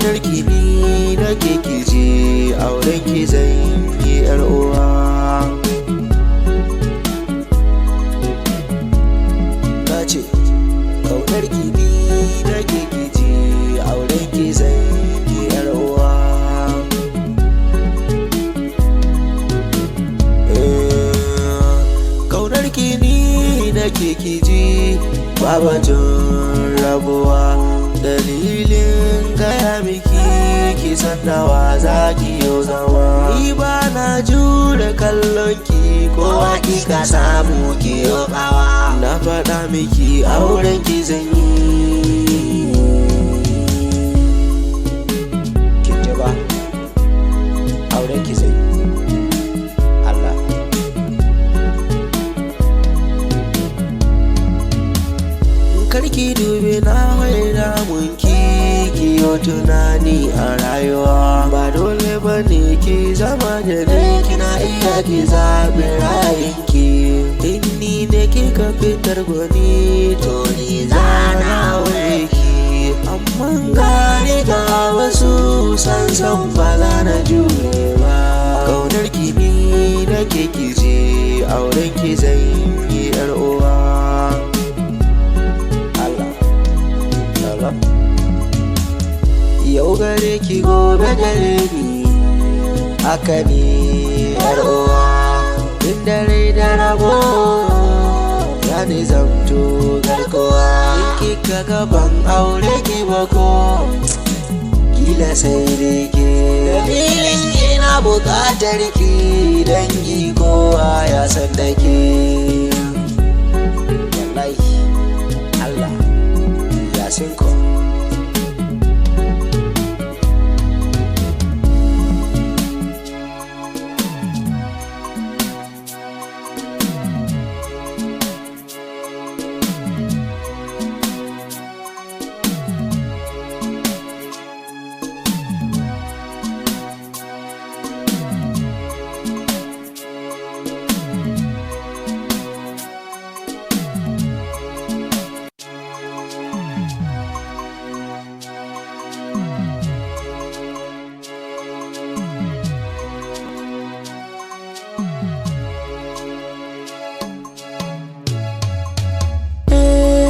kaunarki ni nake kiji, aurenki zanyi yar uwa. Nace kaunarki ni nake kiji, aurenki zanyi yar uwa. Kaunarki ni nake kiji, babatun rabuwa. Dalilin gaya miki ki san nawa za ki yo zama. Ni ba na jure kallon ki, ko hakika samu ki yo kawa. Na faɗa miki auren ki zan yi. Kin ji ba? Auren ki zan yi. Allah. Karki dubi na mai damunki, ki yo tunani a rayuwa. Ba dole ba ne ki zama da ni, kina iya ki zaɓi ra'ayinki. In ni ne kika fitar gwani, to ni zana aure ki. Amma gani ga wasu sansan ba za na jure ba. Kaunarki ni nake kiji, aurenki zan yi yar uwa. Yau gare ki gobe gare ni, haka ne yar uwa. In dare da rabo ya ne zamto garkuwa. In kika gaban aure ki bako, kila sai dai ke. Dalilin ina buƙatar ki, dangi kowa ya san da ke. Wallahi Allah ya san ko.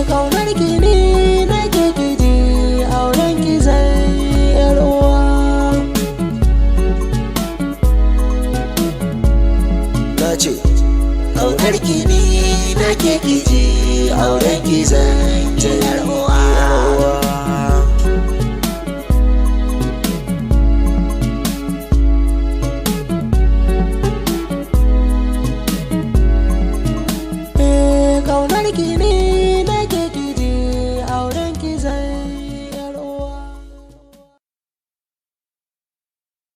Kaunarki ni nake kiji, aurenki zanyi yar uwa. Nace kaunarki ni nake kiji, aurenki zanyi yar uwa. Kaunarki ni